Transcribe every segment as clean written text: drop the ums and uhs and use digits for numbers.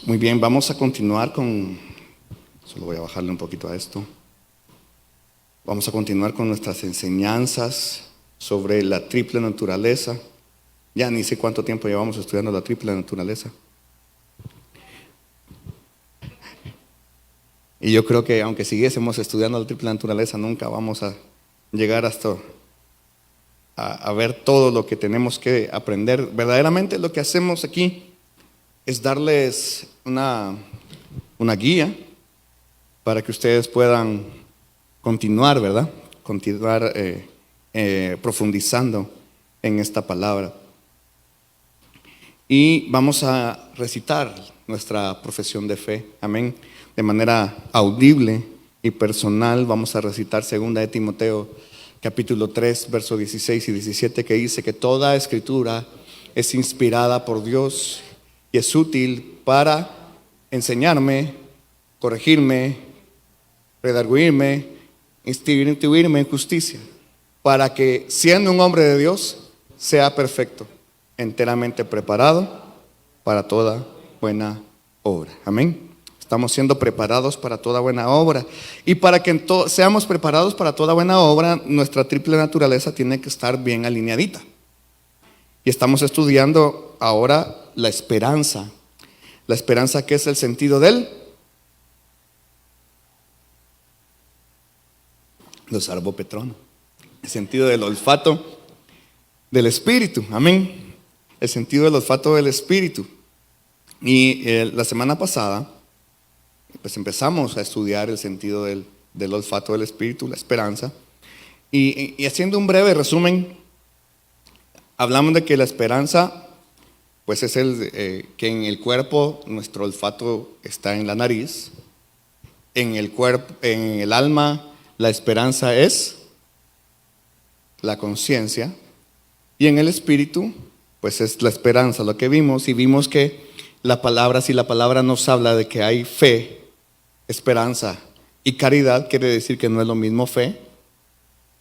Muy bien, vamos a continuar con, solo voy a bajarle un poquito a esto. Vamos a continuar con nuestras enseñanzas sobre la triple naturaleza. Ya ni sé cuánto tiempo llevamos estudiando la triple naturaleza. Y yo creo que aunque siguiésemos estudiando la triple naturaleza, nunca vamos a llegar hasta a ver todo lo que tenemos que aprender. Verdaderamente lo que hacemos aquí es darles una guía para que ustedes puedan continuar, ¿verdad? Continuar profundizando en esta palabra. Y vamos a recitar nuestra profesión de fe, amén. De manera audible y personal vamos a recitar 2 de Timoteo capítulo 3, versos 16 y 17, que dice que toda escritura es inspirada por Dios y es útil para enseñarme, corregirme, redarguirme, instruirme en justicia, para que siendo un hombre de Dios sea perfecto, enteramente preparado para toda buena obra. Amén. Estamos siendo preparados para toda buena obra. Y para que seamos preparados para toda buena obra, nuestra triple naturaleza tiene que estar bien alineadita. Y estamos estudiando ahora la esperanza. La esperanza, que es el sentido del Sarbo Petrono, el sentido del olfato del espíritu. Amén. El sentido del olfato del espíritu. Y la semana pasada pues empezamos a estudiar el sentido del olfato del espíritu, la esperanza. Y haciendo un breve resumen, hablamos de que la esperanza pues es que en el cuerpo nuestro olfato está en la nariz, en el alma la esperanza es la conciencia, y en el espíritu pues es la esperanza, lo que vimos. Y vimos que si la palabra nos habla de que hay fe, esperanza y caridad, quiere decir que no es lo mismo fe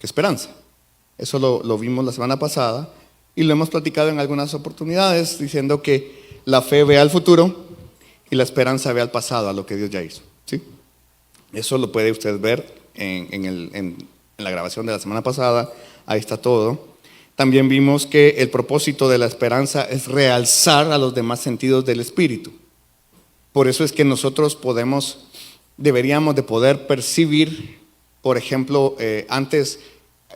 que esperanza. Eso lo vimos la semana pasada y lo hemos platicado en algunas oportunidades, diciendo que la fe ve al futuro y la esperanza ve al pasado, a lo que Dios ya hizo, ¿sí? Eso lo puede usted ver en la grabación de la semana pasada. Ahí está todo. También vimos que el propósito de la esperanza es realzar a los demás sentidos del espíritu. Por eso es que nosotros deberíamos de poder percibir, por ejemplo, antes,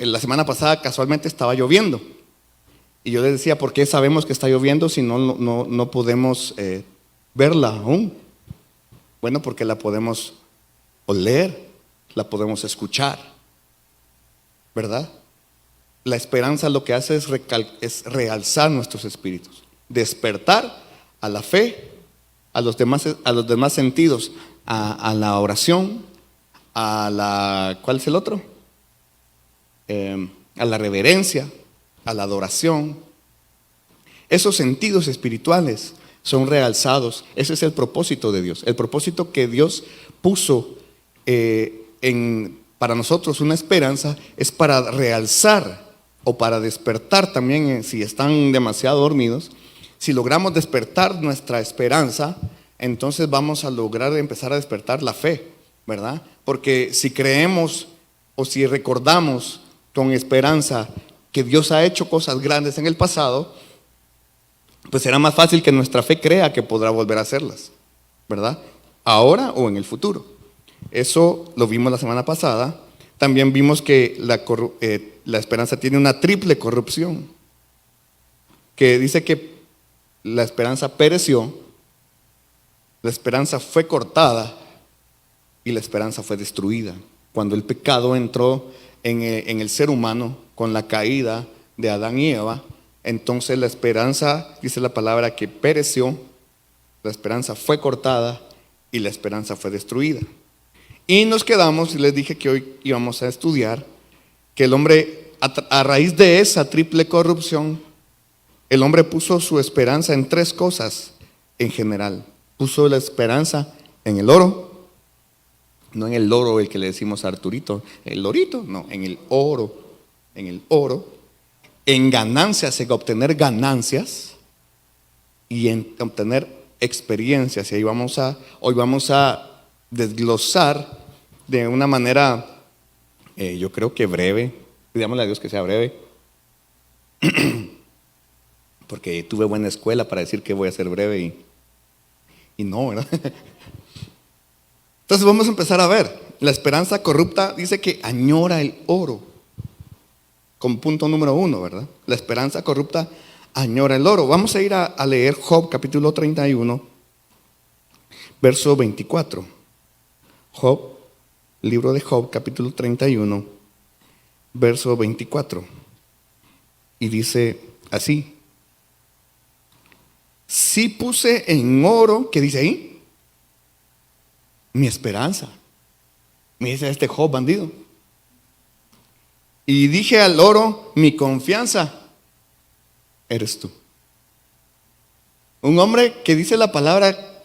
la semana pasada casualmente estaba lloviendo. Y yo les decía, ¿por qué sabemos que está lloviendo si no podemos verla aún? Bueno, porque la podemos oler, la podemos escuchar, ¿verdad? La esperanza lo que hace es realzar nuestros espíritus, despertar a la fe, a los demás sentidos, a la oración, ¿cuál es el otro? A la reverencia, a la adoración. Esos sentidos espirituales son realzados. Ese es el propósito de Dios. El propósito que Dios puso para nosotros, una esperanza, es para realzar o para despertar también, si están demasiado dormidos. Si logramos despertar nuestra esperanza, entonces vamos a lograr empezar a despertar la fe, ¿verdad? Porque si creemos o si recordamos con esperanza que Dios ha hecho cosas grandes en el pasado, pues será más fácil que nuestra fe crea que podrá volver a hacerlas, ¿verdad? Ahora o en el futuro. Eso lo vimos la semana pasada. También vimos que la esperanza tiene una triple corrupción, que dice que la esperanza pereció, la esperanza fue cortada y la esperanza fue destruida. Cuando el pecado entró en el ser humano con la caída de Adán y Eva, entonces la esperanza, dice la palabra, que pereció, la esperanza fue cortada y la esperanza fue destruida. Y nos quedamos, y les dije que hoy íbamos a estudiar que el hombre, a raíz de esa triple corrupción, el hombre puso su esperanza en tres cosas en general. Puso la esperanza en el oro, no en el loro el que le decimos a Arturito, el lorito, no, en el oro, en ganancias, en obtener ganancias y en obtener experiencias. Y hoy vamos a desglosar de una manera, yo creo que breve. Pidámosle a Dios que sea breve, porque tuve buena escuela para decir que voy a ser breve y no, ¿verdad? Entonces vamos a empezar a ver. La esperanza corrupta dice que añora el oro, como punto número 1, ¿verdad? La esperanza corrupta añora el oro. Vamos a ir a leer Job capítulo 31, verso 24. Job, libro de Job capítulo 31, verso 24. Y dice así: sí puse en oro, ¿qué dice ahí? Mi esperanza. Me dice este Job bandido. Y dije al oro, mi confianza eres tú. Un hombre que dice la palabra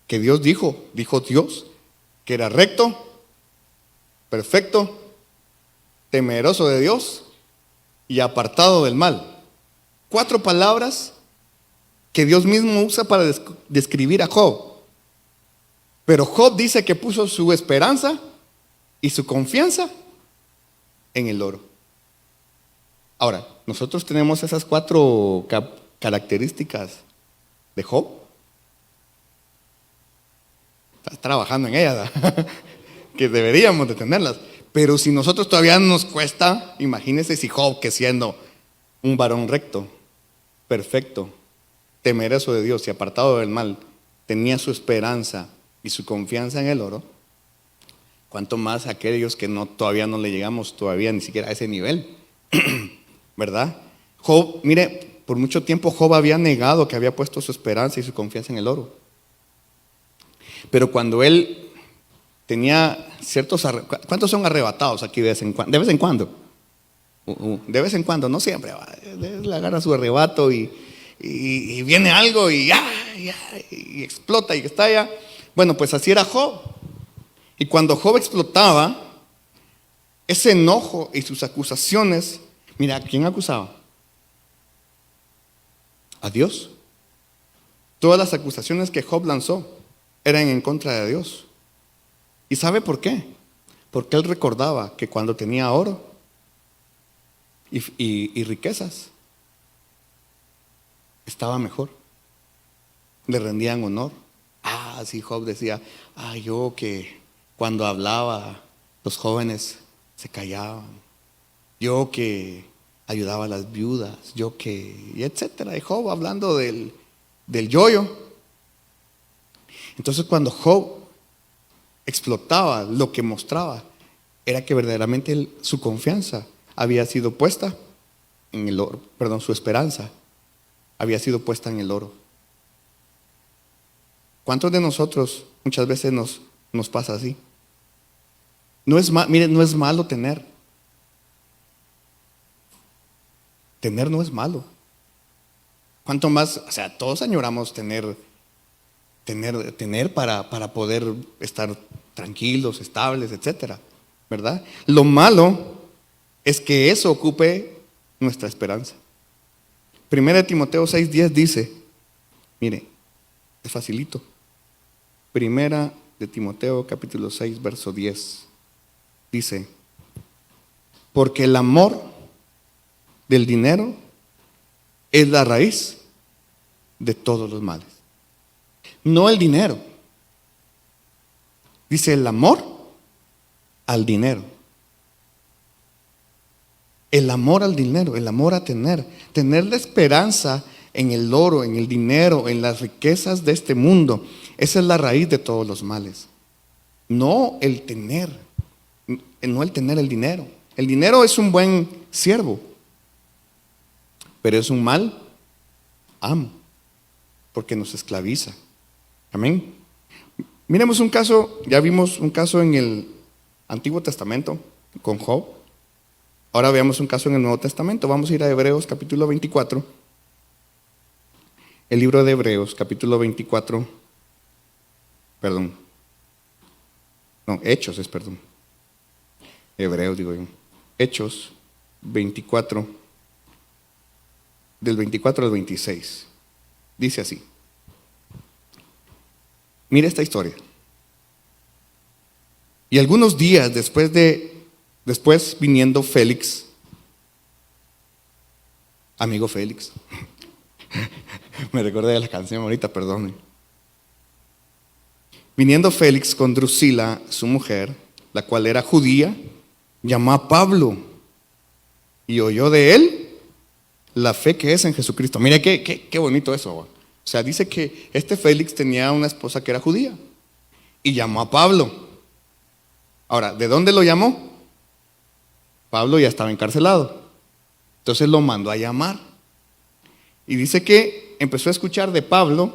que Dios dijo Dios, que era recto, perfecto, temeroso de Dios y apartado del mal. 4 palabras que Dios mismo usa para describir a Job. Pero Job dice que puso su esperanza y su confianza en el oro. Ahora, nosotros tenemos esas 4 características de Job. Estás trabajando en ellas, ¿verdad? Que deberíamos de tenerlas. Pero si nosotros todavía nos cuesta, imagínense si Job, que siendo un varón recto, perfecto, temeroso de Dios y apartado del mal, tenía su esperanza y su confianza en el oro, cuanto más aquellos que todavía no le llegamos todavía ni siquiera a ese nivel, ¿verdad? Job, mire, por mucho tiempo Job había negado que había puesto su esperanza y su confianza en el oro. Pero cuando él tenía ciertos ¿cuántos son arrebatados aquí de vez en cuando? De vez en cuando. De vez en cuando, no siempre. Le agarra su arrebato y viene algo y explota y estalla. Bueno, pues así era Job. Y cuando Job explotaba, ese enojo y sus acusaciones, mira, ¿a quién acusaba? A Dios. Todas las acusaciones que Job lanzó eran en contra de Dios. ¿Y sabe por qué? Porque él recordaba que cuando tenía oro y riquezas, estaba mejor. Le rendían honor. Sí, Job decía, yo que cuando hablaba los jóvenes se callaban, yo que ayudaba a las viudas, yo que, y etcétera. Y Job hablando del yoyo. Entonces cuando Job explotaba, lo que mostraba era que verdaderamente su confianza había sido puesta en el oro, su esperanza había sido puesta en el oro. ¿Cuántos de nosotros muchas veces nos pasa así? Miren, no es malo tener. Tener no es malo. ¿Cuánto más? O sea, todos añoramos tener para poder estar tranquilos, estables, etcétera, ¿verdad? Lo malo es que eso ocupe nuestra esperanza. 1 Timoteo 6:10 dice, mire, es facilito. 1 Timoteo capítulo 6, verso 10 dice, porque el amor del dinero es la raíz de todos los males. No el dinero. Dice el amor al dinero. El amor al dinero, el amor a tener la esperanza en el oro, en el dinero, en las riquezas de este mundo. Esa es la raíz de todos los males. No el tener el dinero. El dinero es un buen siervo, pero es un mal amo, porque nos esclaviza. Amén. Miremos un caso, ya vimos un caso en el Antiguo Testamento con Job. Ahora veamos un caso en el Nuevo Testamento. Vamos a ir a Hebreos capítulo 24. El libro de Hebreos capítulo 24. Hechos. Hebreos digo yo. Hechos 24, del 24 al 26. Dice así. Mire esta historia. Y algunos días después viniendo Félix, amigo Félix, me recordé de la canción ahorita, perdón. Viniendo Félix con Drusila, su mujer, la cual era judía, llamó a Pablo y oyó de él la fe que es en Jesucristo. Mire qué bonito eso. O sea, dice que este Félix tenía una esposa que era judía y llamó a Pablo. Ahora, ¿de dónde lo llamó? Pablo ya estaba encarcelado. Entonces lo mandó a llamar. Y dice que empezó a escuchar de Pablo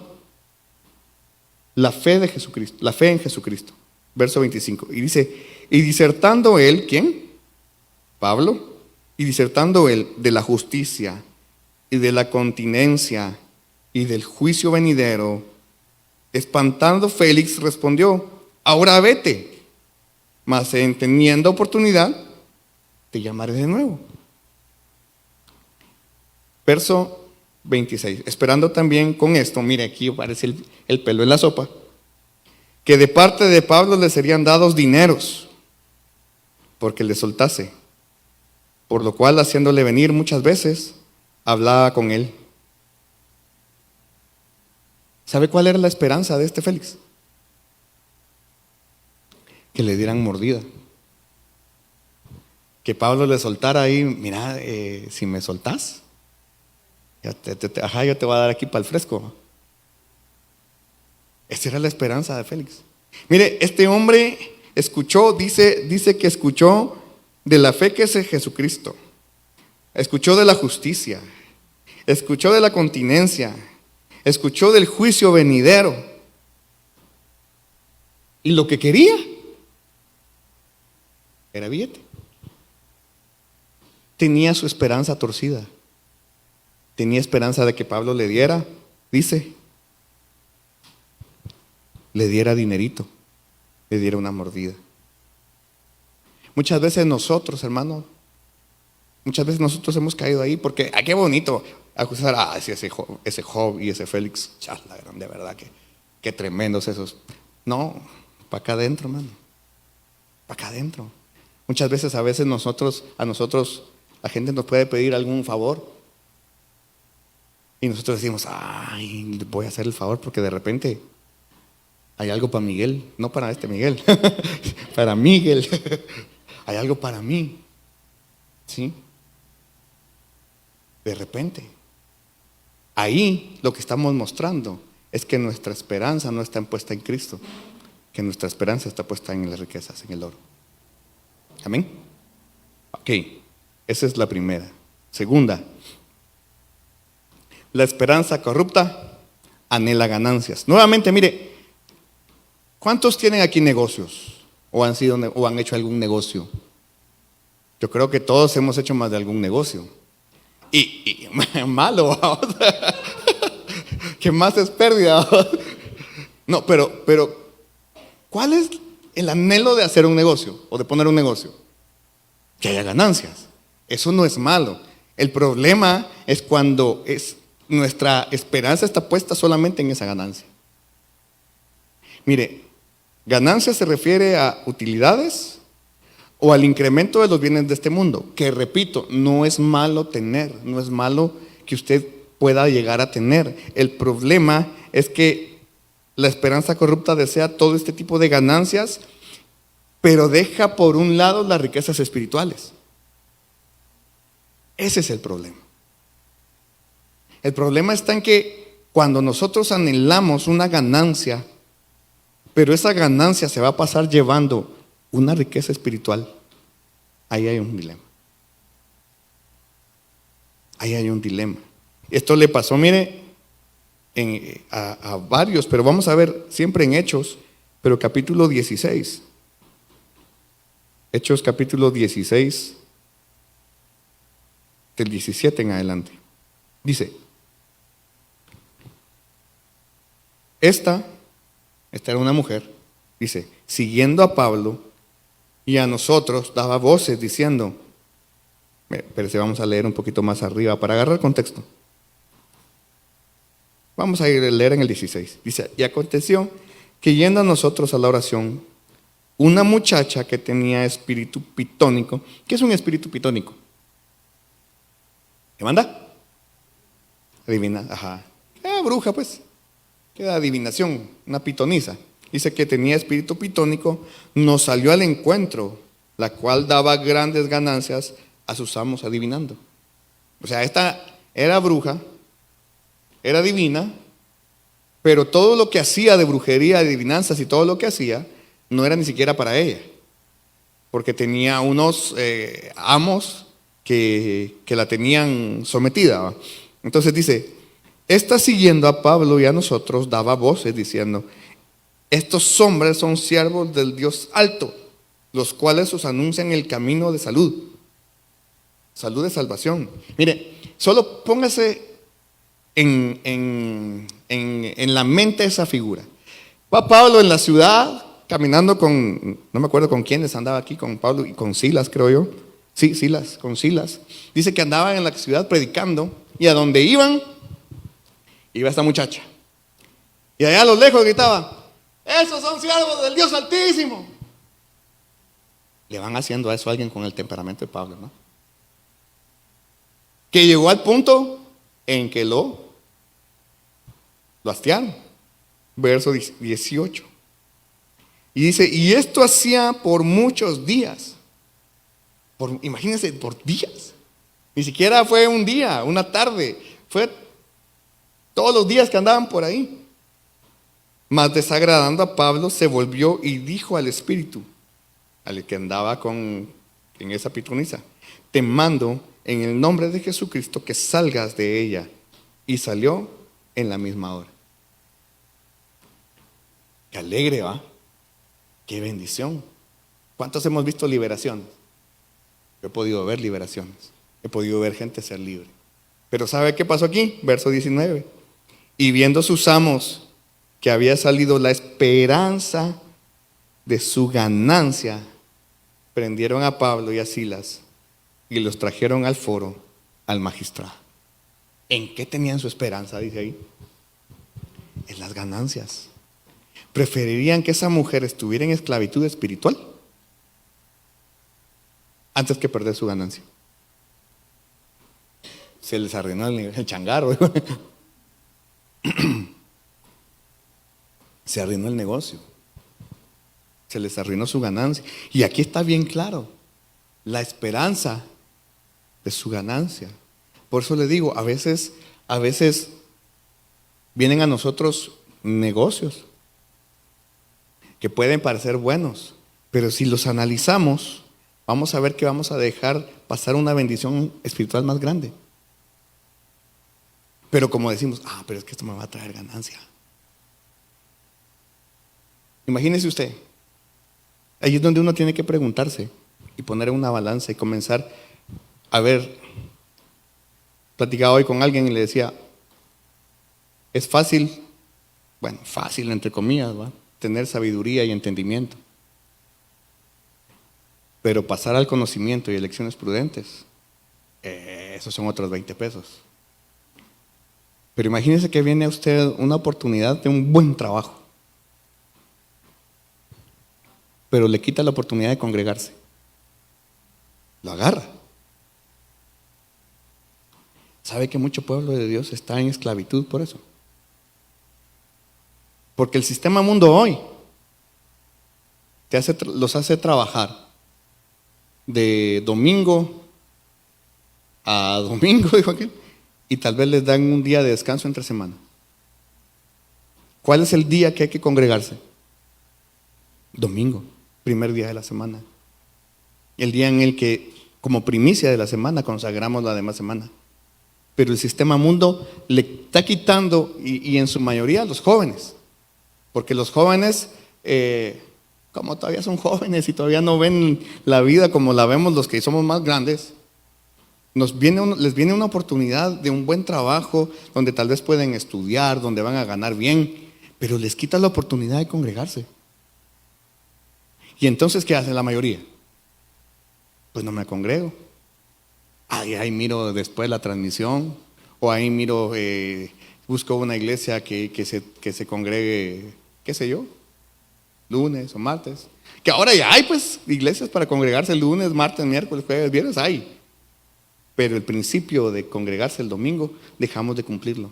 la fe de Jesucristo, la fe en Jesucristo. Verso 25. Y dice, y disertando él, ¿quién? Pablo. Y disertando él de la justicia y de la continencia y del juicio venidero, espantando Félix respondió, ahora vete, mas en teniendo oportunidad, te llamaré de nuevo. Verso 26. Esperando también con esto, mire, aquí aparece el pelo en la sopa, que de parte de Pablo le serían dados dineros, porque le soltase. Por lo cual, haciéndole venir muchas veces, hablaba con él. ¿Sabe cuál era la esperanza de este Félix? Que le dieran mordida. Que Pablo le soltara ahí, mira, si me soltás, yo te voy a dar aquí para el fresco. Esa era la esperanza de Félix. Mire, este hombre escuchó, dice que escuchó de la fe que es en Jesucristo, escuchó de la justicia, escuchó de la continencia, escuchó del juicio venidero. Y lo que quería era billete. Tenía su esperanza torcida. Tenía esperanza de que Pablo le diera, dice, le diera dinerito, le diera una mordida. Muchas veces nosotros, hermano, hemos caído ahí porque, qué bonito acusar, sí, ese Job y ese Félix, de verdad, qué tremendos esos. No, para acá adentro, hermano, para acá adentro. Muchas veces, a nosotros, la gente nos puede pedir algún favor y nosotros decimos, voy a hacer el favor porque de repente hay algo para Miguel, no para este Miguel, para Miguel. Hay algo para mí, ¿sí? De repente. Ahí lo que estamos mostrando es que nuestra esperanza no está puesta en Cristo, que nuestra esperanza está puesta en las riquezas, en el oro. ¿Amén? Ok, esa es la primera. Segunda, la esperanza corrupta anhela ganancias. Nuevamente, mire, ¿cuántos tienen aquí negocios? ¿O han hecho algún negocio? Yo creo que todos hemos hecho más de algún negocio. Y malo, que más es pérdida. No, pero ¿cuál es el anhelo de hacer un negocio o de poner un negocio? Que haya ganancias. Eso no es malo. El problema es cuando nuestra esperanza está puesta solamente en esa ganancia. Mire, ganancia se refiere a utilidades o al incremento de los bienes de este mundo, que repito, no es malo tener, no es malo que usted pueda llegar a tener. El problema es que la esperanza corrupta desea todo este tipo de ganancias, pero deja por un lado las riquezas espirituales. Ese es el problema. El problema está en que cuando nosotros anhelamos una ganancia, pero esa ganancia se va a pasar llevando una riqueza espiritual, ahí hay un dilema. Ahí hay un dilema. Esto le pasó, mire, a varios, pero vamos a ver siempre en Hechos, pero capítulo 16. Hechos capítulo 16, del 17 en adelante. Dice, esta era una mujer, dice, siguiendo a Pablo y a nosotros daba voces diciendo, pero si vamos a leer un poquito más arriba para agarrar el contexto. Vamos a ir a leer en el 16. Dice, y aconteció que yendo nosotros a la oración, una muchacha que tenía espíritu pitónico. ¿Qué es un espíritu pitónico? ¿Qué manda? Adivina, ajá. Bruja, pues. Queda adivinación, una pitonisa. Dice que tenía espíritu pitónico, nos salió al encuentro, la cual daba grandes ganancias a sus amos adivinando. O sea, esta era bruja, era divina, pero todo lo que hacía de brujería, adivinanzas y todo lo que hacía, no era ni siquiera para ella, porque tenía unos amos que la tenían sometida, ¿va? Entonces dice, esta siguiendo a Pablo y a nosotros daba voces diciendo, estos hombres son siervos del Dios alto, los cuales os anuncian el camino de salud, salud de salvación. Mire, solo póngase en la mente esa figura. Va Pablo en la ciudad caminando con, no me acuerdo con quiénes andaba aquí, con Pablo y con Silas, creo yo. Sí, Silas, con Silas. Dice que andaban en la ciudad predicando y a donde iban, iba esta muchacha. Y allá a lo lejos gritaba, esos son siervos del Dios Altísimo. Le van haciendo a eso a alguien con el temperamento de Pablo, ¿no? Que llegó al punto en que lo hastiaron. Verso 18. Y dice, y esto hacía por muchos días. Imagínense, por días. Ni siquiera fue un día, una tarde. Fue todos los días que andaban por ahí. Mas desagradando a Pablo, se volvió y dijo al espíritu, al que andaba en esa pitonisa, te mando en el nombre de Jesucristo que salgas de ella. Y salió en la misma hora. Qué alegre, ¿va? Qué bendición. ¿Cuántos hemos visto liberaciones? Yo he podido ver liberaciones. He podido ver gente ser libre. Pero ¿sabe qué pasó aquí? Verso 19. Y viendo sus amos que había salido la esperanza de su ganancia, prendieron a Pablo y a Silas y los trajeron al foro, al magistrado. ¿En qué tenían su esperanza? Dice ahí. En las ganancias. Preferirían que esa mujer estuviera en esclavitud espiritual antes que perder su ganancia. Se les arruinó el changarro. Se arruinó el negocio. Se les arruinó su ganancia. Y aquí está bien claro, la esperanza de su ganancia. Por eso le digo, a veces vienen a nosotros negocios que pueden parecer buenos, pero si los analizamos, vamos a ver que vamos a dejar pasar una bendición espiritual más grande. Pero como decimos, pero es que esto me va a traer ganancia. Imagínese usted, ahí es donde uno tiene que preguntarse y poner en una balanza y comenzar a ver. Platicaba hoy con alguien y le decía, es fácil, bueno, fácil entre comillas, ¿va?, tener sabiduría y entendimiento, pero pasar al conocimiento y elecciones prudentes, esos son otros 20 pesos. Pero imagínese que viene a usted una oportunidad de un buen trabajo, pero le quita la oportunidad de congregarse. Lo agarra. ¿Sabe que mucho pueblo de Dios está en esclavitud por eso? Porque el sistema mundo hoy los hace trabajar de domingo a domingo, dijo aquel, y tal vez les dan un día de descanso entre semana. ¿Cuál es el día que hay que congregarse? Domingo, primer día de la semana. El día en el que, como primicia de la semana, consagramos la demás semana. Pero el sistema mundo le está quitando, y en su mayoría, a los jóvenes. Porque los jóvenes, como todavía son jóvenes y todavía no ven la vida como la vemos los que somos más grandes, les viene una oportunidad de un buen trabajo donde tal vez pueden estudiar, donde van a ganar bien, pero les quita la oportunidad de congregarse. Y entonces, ¿qué hace la mayoría? Pues no me congrego. Ahí miro después la transmisión, o ahí miro, busco una iglesia que se congregue, qué sé yo, lunes o martes. Que ahora ya hay pues iglesias para congregarse el lunes, martes, miércoles, jueves, viernes, hay. Pero el principio de congregarse el domingo, dejamos de cumplirlo.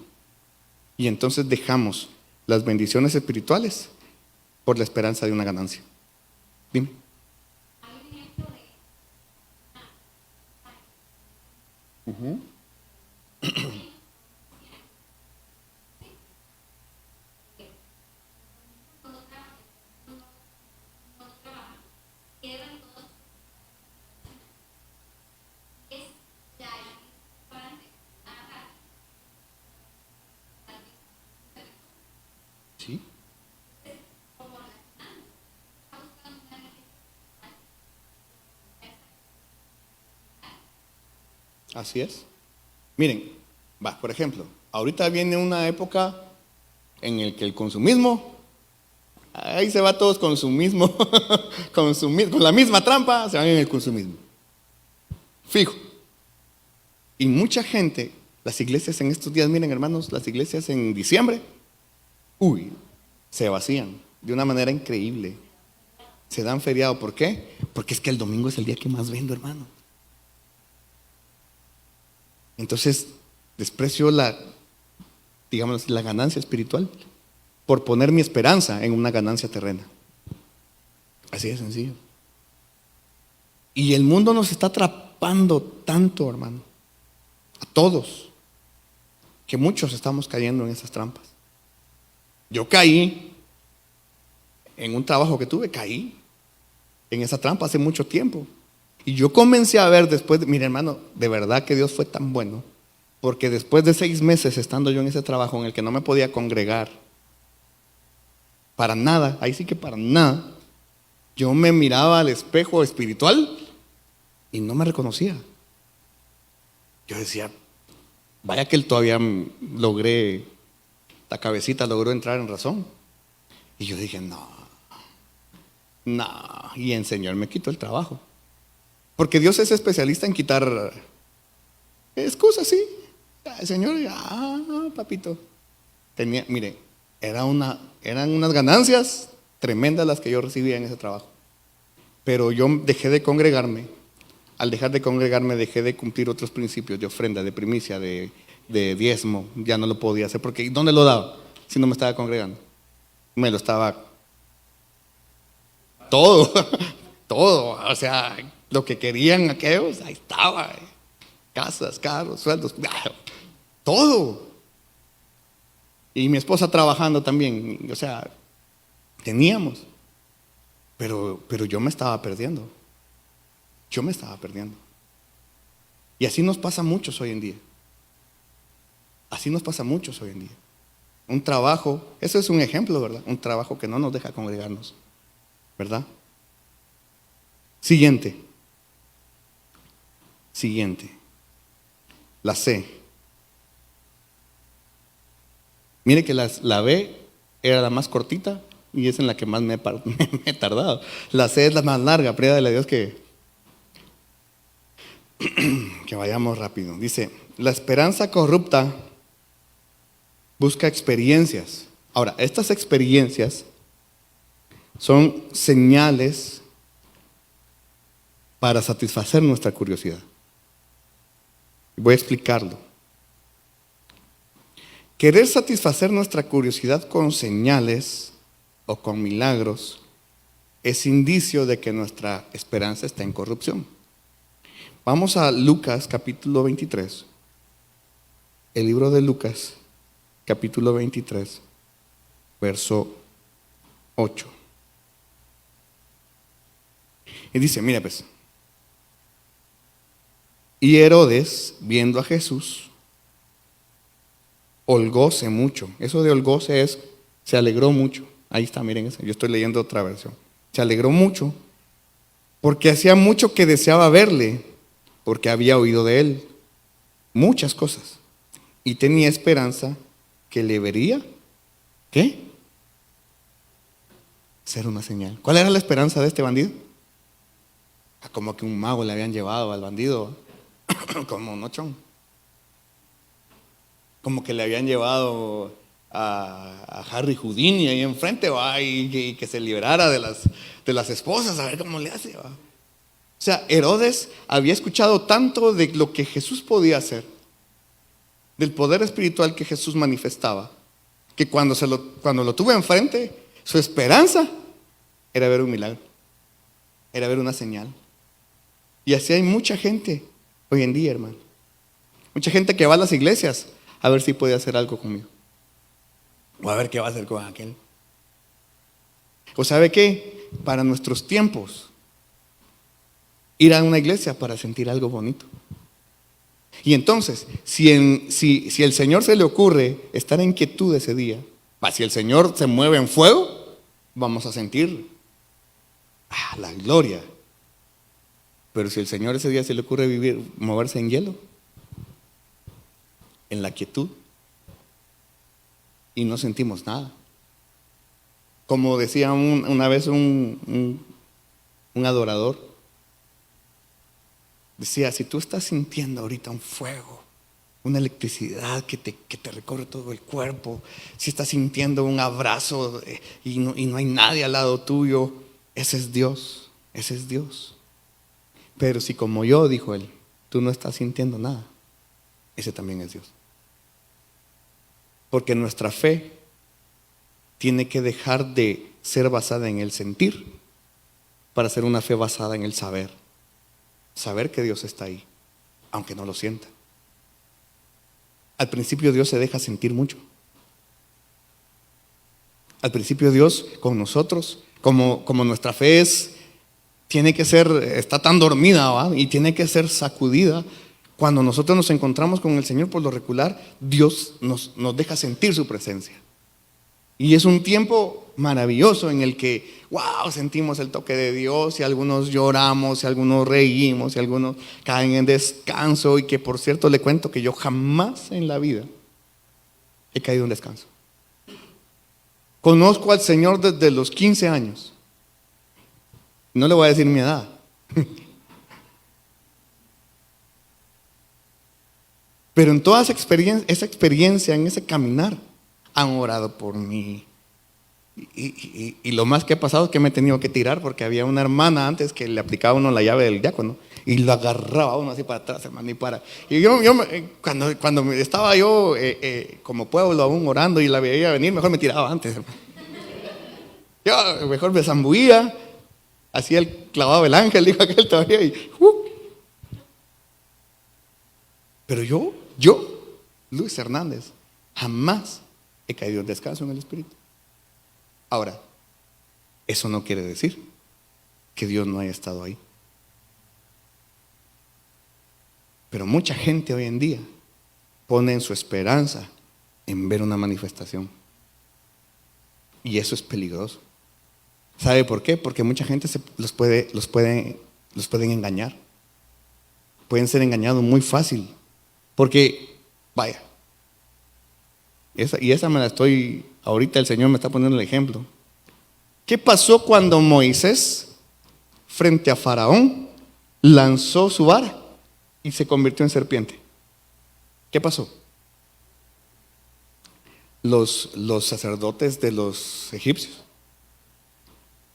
Y entonces dejamos las bendiciones espirituales por la esperanza de una ganancia. Dime. Ujú. Sí, así es. Miren, va, por ejemplo, ahorita viene una época en el que el consumismo, ahí se va todos consumismo, con la misma trampa, se van en el consumismo. Fijo. Y mucha gente, las iglesias en estos días, miren hermanos, las iglesias en diciembre, uy, se vacían de una manera increíble. Se dan feriado. ¿Por qué? Porque es que el domingo es el día que más vendo, hermano. Entonces, desprecio digamos, la ganancia espiritual por poner mi esperanza en una ganancia terrena. Así de sencillo. Y el mundo nos está atrapando tanto, hermano, a todos, que muchos estamos cayendo en esas trampas. Yo caí en un trabajo que tuve, caí en esa trampa hace mucho tiempo. Y yo comencé a ver después, mire hermano, de verdad que Dios fue tan bueno, porque después de 6 meses estando yo en ese trabajo en el que no me podía congregar, para nada, ahí sí que para nada, yo me miraba al espejo espiritual y no me reconocía. Yo decía, vaya que él todavía logré, la cabecita logró entrar en razón. Y yo dije, no, no, y el Señor me quitó el trabajo. Porque Dios es especialista en quitar excusas, sí. El Señor, papito. Mire, eran unas ganancias tremendas las que yo recibía en ese trabajo. Pero yo dejé de congregarme. Al dejar de congregarme, dejé de cumplir otros principios de ofrenda, de primicia, de diezmo. Ya no lo podía hacer. Porque ¿dónde lo daba si no me estaba congregando? Me lo estaba todo, todo. O sea, lo que querían aquellos, ahí estaba. Casas, carros, sueldos, todo. Y mi esposa trabajando también. O sea, teníamos. Pero yo me estaba perdiendo. Yo me estaba perdiendo. Y así nos pasa a muchos hoy en día. Así nos pasa a muchos hoy en día. Un trabajo, eso es un ejemplo, ¿verdad? Un trabajo que no nos deja congregarnos, ¿verdad? Siguiente. La C. Mire que la B era la más cortita y es en la que más me he tardado. La C es la más larga, pídale a Dios que vayamos rápido. Dice, la esperanza corrupta busca experiencias. Ahora, estas experiencias son señales para satisfacer nuestra curiosidad. Voy a explicarlo. Querer satisfacer nuestra curiosidad con señales o con milagros es indicio de que nuestra esperanza está en corrupción. Vamos a Lucas capítulo 23. El libro de Lucas capítulo 23, verso 8. Y dice, mira pues, y Herodes, viendo a Jesús, holgóse mucho. Eso de holgóse es, se alegró mucho. Ahí está, miren eso. Yo estoy leyendo otra versión. Se alegró mucho porque hacía mucho que deseaba verle, porque había oído de él muchas cosas y tenía esperanza que le vería, ¿qué? Ser una señal. ¿Cuál era la esperanza de este bandido? Como que un mago le habían llevado al bandido, como un ochón. Como que le habían llevado a Harry Houdini ahí enfrente, ¿va? Y que se liberara de las esposas, a ver cómo le hace, ¿va? O sea, Herodes había escuchado tanto de lo que Jesús podía hacer, del poder espiritual que Jesús manifestaba, que cuando lo tuvo enfrente, su esperanza era ver un milagro, era ver una señal. Y así hay mucha gente hoy en día, hermano. Mucha gente que va a las iglesias a ver si puede hacer algo conmigo, o a ver qué va a hacer con aquel. ¿O sabe qué? Para nuestros tiempos, ir a una iglesia para sentir algo bonito. Y entonces, si el Señor se le ocurre estar en quietud ese día, si el Señor se mueve en fuego, vamos a sentir la gloria. Pero si el Señor ese día se le ocurre moverse en hielo, en la quietud, y no sentimos nada. Como decía una vez un adorador, decía, si tú estás sintiendo ahorita un fuego, una electricidad que te recorre todo el cuerpo, si estás sintiendo un abrazo y no hay nadie al lado tuyo, ese es Dios, ese es Dios. Pero si como yo, dijo él, tú no estás sintiendo nada, ese también es Dios. Porque nuestra fe tiene que dejar de ser basada en el sentir para ser una fe basada en el saber. Saber que Dios está ahí, aunque no lo sienta. Al principio Dios se deja sentir mucho. Al principio Dios con nosotros, como nuestra fe tiene que ser, está tan dormida, ¿va? Y tiene que ser sacudida. Cuando nosotros nos encontramos con el Señor, por lo regular, Dios nos deja sentir su presencia. Y es un tiempo maravilloso en el que, wow, sentimos el toque de Dios, y algunos lloramos, y algunos reímos, y algunos caen en descanso. Y que, por cierto, le cuento que yo jamás en la vida he caído en descanso. Conozco al Señor desde los 15 años. No le voy a decir mi edad. Pero en toda esa experiencia, en ese caminar, han orado por mí. Y lo más que ha pasado es que me he tenido que tirar, porque había una hermana antes que le aplicaba a uno la llave del diácono y lo agarraba a uno así para atrás, hermano, y yo cuando estaba yo como pueblo aún orando y la veía venir, mejor me tiraba antes, hermano. Yo mejor me zambullía, hacía el clavado del ángel, dijo aquel todavía, Pero yo, Luis Hernández, jamás he caído en descanso en el Espíritu. Ahora, eso no quiere decir que Dios no haya estado ahí. Pero mucha gente hoy en día pone en su esperanza en ver una manifestación. Y eso es peligroso. ¿Sabe por qué? Porque mucha gente los pueden engañar. Pueden ser engañados muy fácil. Porque, vaya, esa me la estoy, ahorita el Señor me está poniendo el ejemplo. ¿Qué pasó cuando Moisés, frente a Faraón, lanzó su vara y se convirtió en serpiente? ¿Qué pasó? Los sacerdotes de los egipcios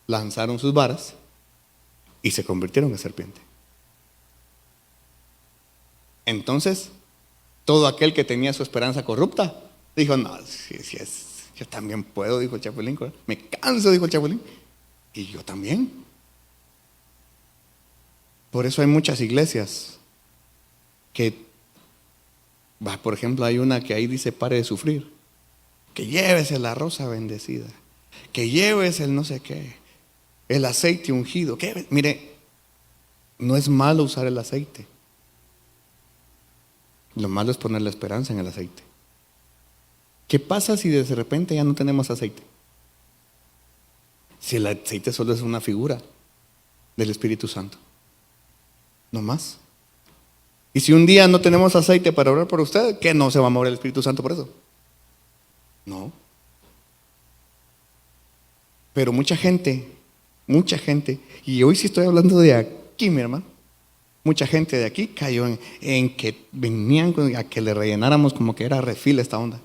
lanzaron sus varas y se convirtieron en serpiente. Entonces, todo aquel que tenía su esperanza corrupta dijo, no, yo también puedo, dijo el Chapulín. Me canso, dijo el Chapulín. Y yo también. Por eso hay muchas iglesias que, por ejemplo, hay una que ahí dice, pare de sufrir. Que llévese la rosa bendecida. Que llévese el no sé qué. El aceite ungido. Mire, no es malo usar el aceite. Lo malo es poner la esperanza en el aceite. ¿Qué pasa si de repente ya no tenemos aceite? Si el aceite solo es una figura del Espíritu Santo. No más. Y si un día no tenemos aceite para orar por usted, ¿qué no se va a mover el Espíritu Santo por eso? No. Pero mucha gente, y hoy sí estoy hablando de aquí, mi hermano. Mucha gente de aquí cayó en que venían a que le rellenáramos como que era refil esta onda.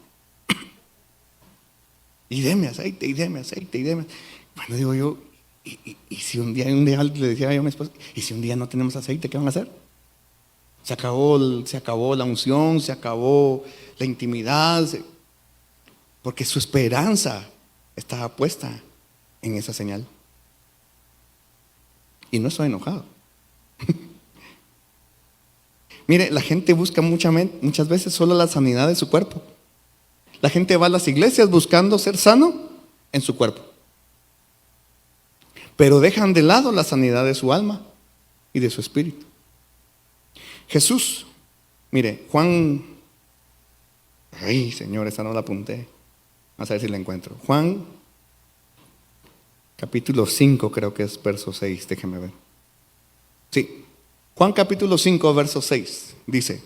Y deme aceite, y deme aceite, y deme. Bueno, digo yo, y si un día le decía yo a mi esposa, y si un día no tenemos aceite, ¿qué van a hacer? Se acabó la unción, se acabó la intimidad, porque su esperanza estaba puesta en esa señal. Y no estoy enojado. Mire, la gente busca muchas veces solo la sanidad de su cuerpo. La gente va a las iglesias buscando ser sano en su cuerpo, pero dejan de lado la sanidad de su alma y de su espíritu. Jesús, mire, Juan, ay Señor, esa no la apunté, vamos a ver si la encuentro. Juan, capítulo 5, creo que es verso 6, déjeme ver. Sí, Juan capítulo 5, verso 6, dice: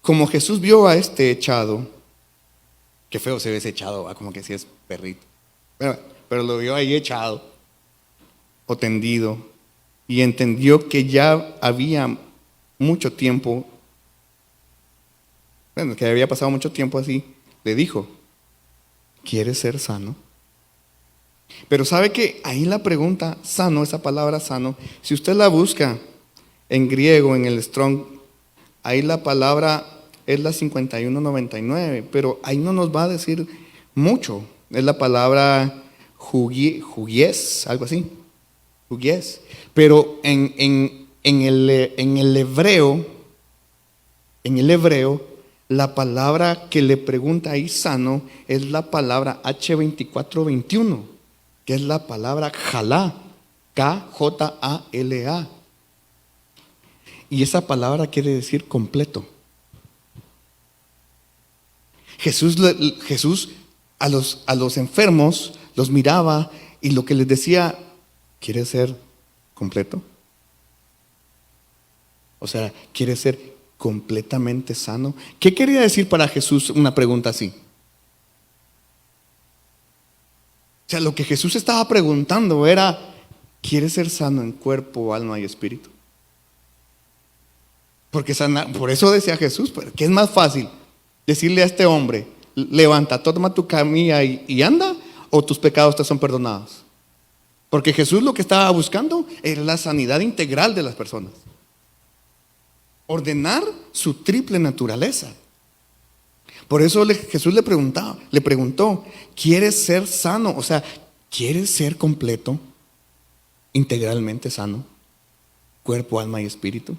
como Jesús vio a este echado, qué feo se ve ese echado, como que si es perrito, pero lo vio ahí echado o tendido, y entendió que ya había mucho tiempo, que había pasado mucho tiempo así, le dijo: ¿quieres ser sano? Pero sabe que ahí la pregunta sano, esa palabra sano, si usted la busca en griego, en el Strong, ahí la palabra es la 5199, pero ahí no nos va a decir mucho. Es la palabra jugies, algo así, jugies. Pero en el hebreo, la palabra que le pregunta ahí sano es la palabra H2421, que es la palabra jalá, K-J-A-L-A. Y esa palabra quiere decir completo. Jesús a los enfermos los miraba y lo que les decía: ¿quieres ser completo? O sea, ¿quieres ser completamente sano? ¿Qué quería decir para Jesús una pregunta así? O sea, lo que Jesús estaba preguntando era: ¿quieres ser sano en cuerpo, alma y espíritu? Porque por eso decía Jesús, ¿qué es más fácil? Decirle a este hombre: levanta, toma tu camilla y anda, o tus pecados te son perdonados. Porque Jesús lo que estaba buscando era la sanidad integral de las personas. Ordenar su triple naturaleza. Por eso Jesús le preguntó: ¿quieres ser sano? O sea, ¿quieres ser completo, integralmente sano? Cuerpo, alma y espíritu.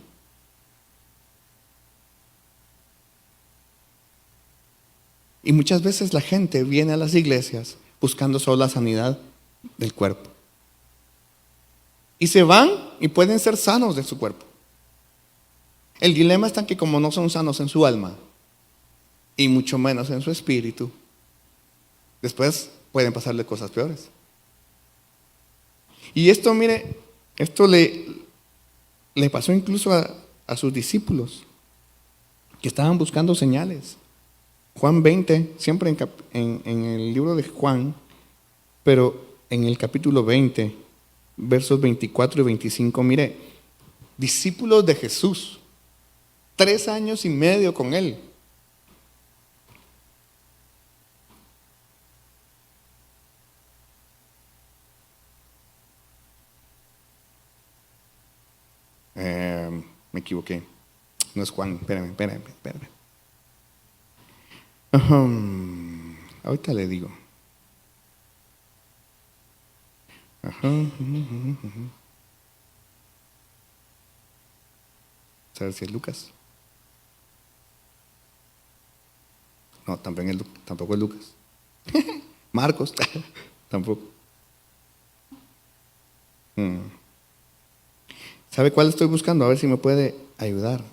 Y muchas veces la gente viene a las iglesias buscando solo la sanidad del cuerpo. Y se van y pueden ser sanos de su cuerpo. El dilema está en que como no son sanos en su alma y mucho menos en su espíritu, después pueden pasarle cosas peores. Y esto, mire, esto le pasó incluso a sus discípulos que estaban buscando señales. Juan 20, siempre en el libro de Juan, pero en el capítulo 20, versos 24 y 25, mire, discípulos de Jesús, 3 años y medio con él. Me equivoqué. No es Juan, espérame. Ahorita le digo. A ver si es Lucas. No, tampoco es Lucas. Marcos, tampoco. ¿Sabe cuál estoy buscando? A ver si me puede ayudar.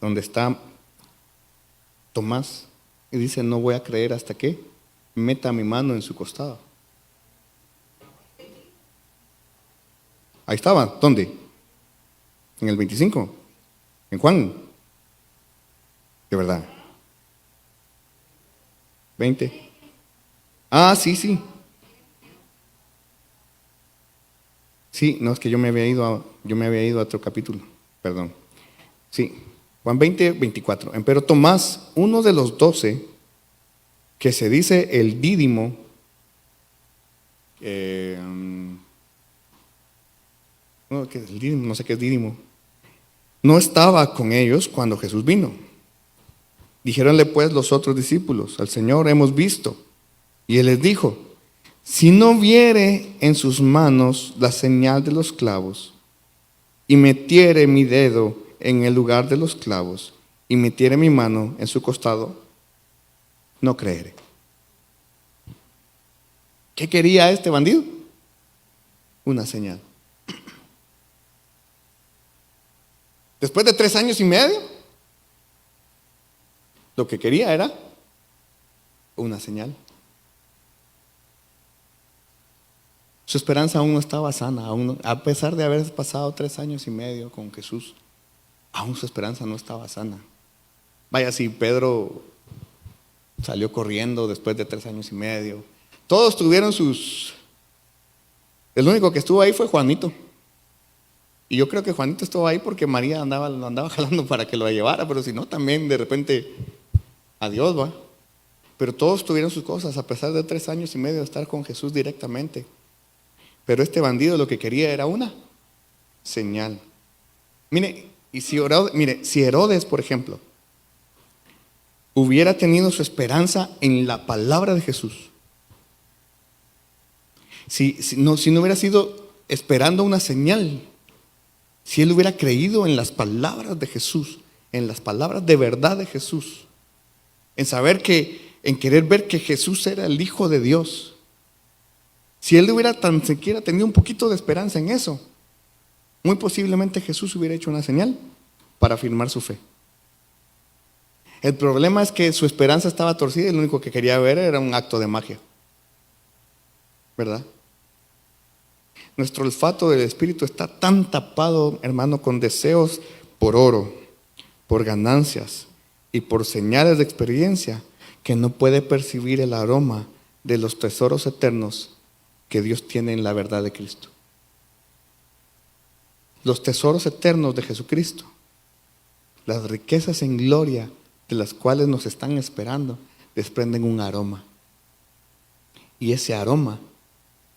Donde está Tomás y dice: no voy a creer hasta que meta mi mano en su costado. Ahí estaba. ¿Dónde? En el 25. En Juan. De verdad. 20. Ah, sí. Sí, no, es que yo me había ido a otro capítulo. Perdón. Sí. Juan 20, 24. Empero Tomás, uno de los 12, que se dice el Dídimo, no sé qué es Dídimo, no estaba con ellos cuando Jesús vino. Dijéronle pues los otros discípulos: al Señor hemos visto. Y él les dijo: si no viere en sus manos la señal de los clavos, y metiere mi dedo en el lugar de los clavos, y metiere mi mano en su costado, no creeré. ¿Qué quería este bandido? Una señal. Después de 3 años y medio, lo que quería era una señal. Su esperanza aún no estaba sana, a pesar de haber pasado 3 años y medio con Jesús, aún su esperanza no estaba sana. Vaya, si Pedro salió corriendo después de 3 años y medio, todos tuvieron el único que estuvo ahí fue Juanito. Y yo creo que Juanito estuvo ahí porque María lo andaba jalando para que lo llevara, pero si no, también de repente, adiós, va. Pero todos tuvieron sus cosas, a pesar de 3 años y medio de estar con Jesús directamente. Pero este bandido lo que quería era una señal. Mire, si Herodes, por ejemplo, hubiera tenido su esperanza en la palabra de Jesús, si no hubiera sido esperando una señal, si él hubiera creído en las palabras de Jesús, en las palabras de verdad de Jesús, en querer ver que Jesús era el Hijo de Dios, si él hubiera tan siquiera tenido un poquito de esperanza en eso, muy posiblemente Jesús hubiera hecho una señal para afirmar su fe. El problema es que su esperanza estaba torcida y lo único que quería ver era un acto de magia, ¿verdad? Nuestro olfato del Espíritu está tan tapado, hermano, con deseos por oro, por ganancias y por señales de experiencia, que no puede percibir el aroma de los tesoros eternos que Dios tiene en la verdad de Cristo. Los tesoros eternos de Jesucristo, las riquezas en gloria de las cuales nos están esperando, desprenden un aroma. Y ese aroma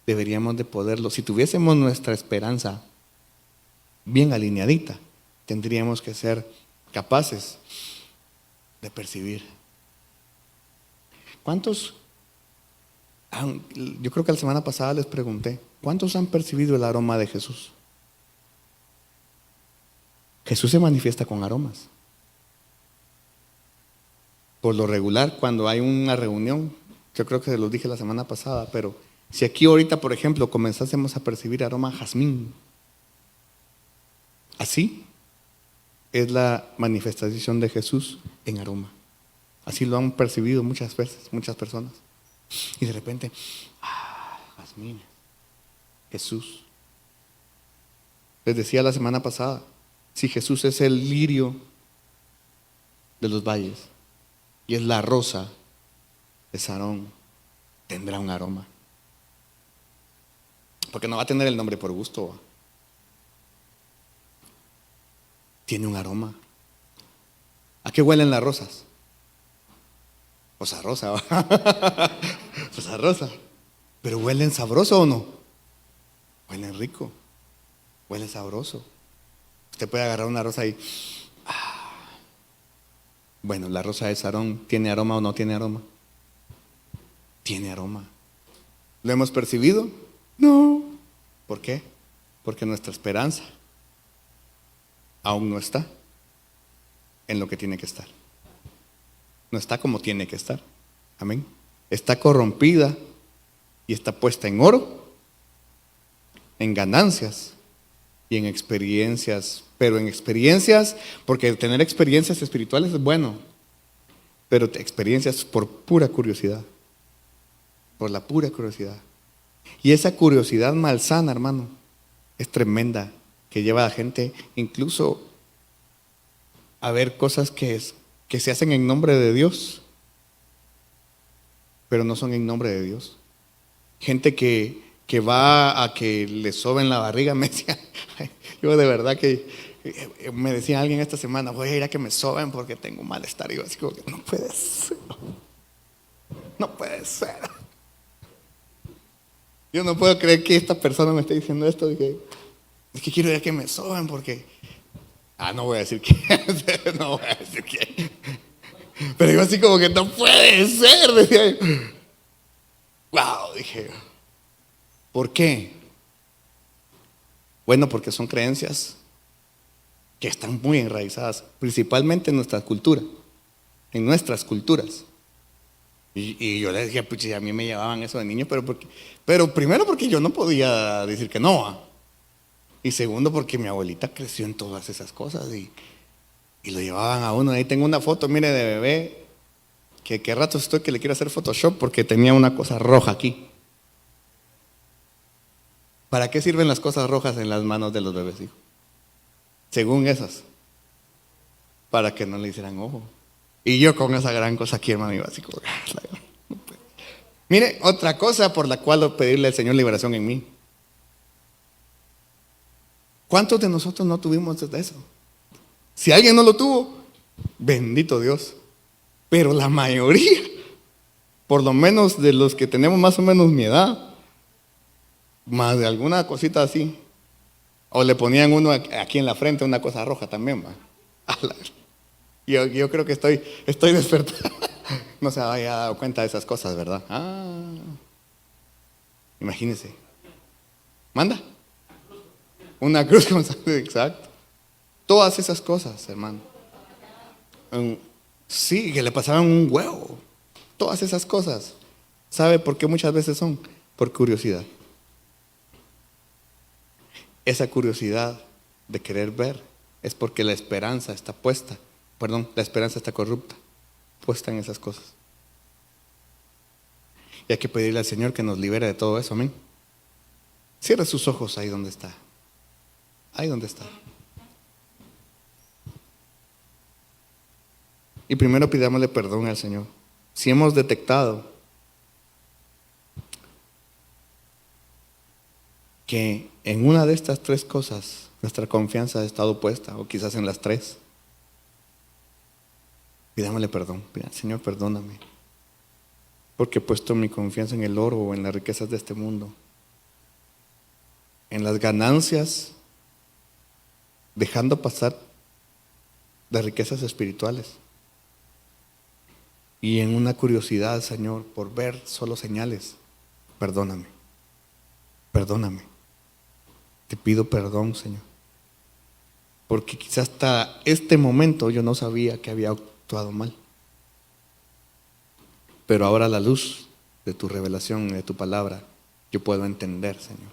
deberíamos de poderlo, si tuviésemos nuestra esperanza bien alineadita, tendríamos que ser capaces de percibir. ¿Cuántos? Yo creo que la semana pasada les pregunté, ¿cuántos han percibido el aroma de Jesús? Jesús se manifiesta con aromas. Por lo regular, cuando hay una reunión, yo creo que se los dije la semana pasada, pero si aquí ahorita, por ejemplo, comenzásemos a percibir aroma a jazmín, así es la manifestación de Jesús en aroma. Así lo han percibido muchas veces, muchas personas. Y de repente, jazmín, Jesús. Les decía la semana pasada, si Jesús es el lirio de los valles y es la rosa de Sarón, tendrá un aroma. Porque no va a tener el nombre por gusto, ¿va? Tiene un aroma. ¿A qué huelen las rosas? Pues a rosa, ¿va? Pues a rosa. Pero ¿huelen sabroso o no? Huelen rico, huelen sabroso. Usted puede agarrar una rosa y bueno, la rosa de Sarón, ¿tiene aroma o no tiene aroma? Tiene aroma. ¿Lo hemos percibido? No. ¿Por qué? Porque nuestra esperanza aún no está en lo que tiene que estar. No está como tiene que estar. Amén. Está corrompida y está puesta en oro, en ganancias y en experiencias. Pero en experiencias, porque tener experiencias espirituales es bueno, pero experiencias por pura curiosidad. Por la pura curiosidad. Y esa curiosidad malsana, hermano, es tremenda, que lleva a la gente incluso a ver cosas que se hacen en nombre de Dios, pero no son en nombre de Dios. Gente que va a que le soben la barriga, me decía, yo de verdad que me decía alguien esta semana, voy a ir a que me soben porque tengo malestar. Y yo así como que no puede ser. no puede ser. Yo no puedo creer que esta persona me esté diciendo esto. Dije, es que quiero ya que me soben porque... no voy a decir quién. No voy a decir quién. Pero yo así como que no puede ser. Decía yo. Wow, dije. ¿Por qué? Bueno, porque son creencias que están muy enraizadas, principalmente en nuestra cultura, en nuestras culturas. Y yo le dije, pues a mí me llevaban eso de niño, pero primero porque yo no podía decir que no. Y segundo porque mi abuelita creció en todas esas cosas y lo llevaban a uno. Ahí tengo una foto, mire, de bebé, que qué rato estoy que le quiero hacer Photoshop porque tenía una cosa roja aquí. ¿Para qué sirven las cosas rojas en las manos de los bebés, hijo? Según esas, para que no le hicieran ojo. Y yo con esa gran cosa aquí, hermano, iba así como... Mire, otra cosa por la cual pedirle al Señor liberación en mí. ¿Cuántos de nosotros no tuvimos eso? Si alguien no lo tuvo, bendito Dios. Pero la mayoría, por lo menos de los que tenemos más o menos mi edad, más de alguna cosita así, o le ponían uno aquí en la frente una cosa roja también, va. Yo creo que estoy despertado. No se había dado cuenta de esas cosas, ¿verdad? Imagínese. ¿Manda? Una cruz con sangre, exacto. Todas esas cosas, hermano. Sí, que le pasaban un huevo. Todas esas cosas. ¿Sabe por qué muchas veces son? Por curiosidad. Esa curiosidad de querer ver es porque la esperanza está la esperanza está corrupta, puesta en esas cosas. Y hay que pedirle al Señor que nos libere de todo eso, amén. Cierre sus ojos ahí donde está. Ahí donde está. Y primero pidámosle perdón al Señor. Si hemos detectado que en una de estas tres cosas nuestra confianza ha estado puesta, o quizás en las tres, pidámosle perdón. Señor, perdóname, porque he puesto mi confianza en el oro o en las riquezas de este mundo, en las ganancias, dejando pasar las riquezas espirituales, y en una curiosidad, Señor, por ver solo señales. Perdóname, perdóname. Te pido perdón, Señor, porque quizás hasta este momento yo no sabía que había actuado mal. Pero ahora a la luz de tu revelación y de tu palabra, yo puedo entender, Señor,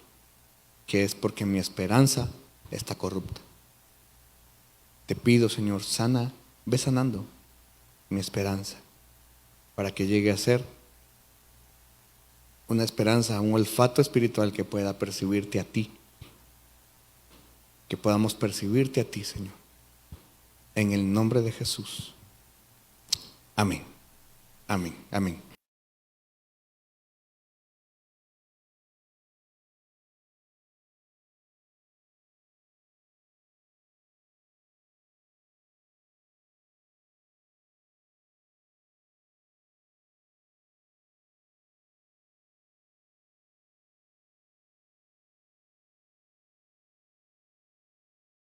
que es porque mi esperanza está corrupta. Te pido, Señor, ve sanando mi esperanza para que llegue a ser una esperanza, un olfato espiritual que pueda percibirte a ti. Que podamos percibirte a ti, Señor. En el nombre de Jesús. Amén. Amén. Amén.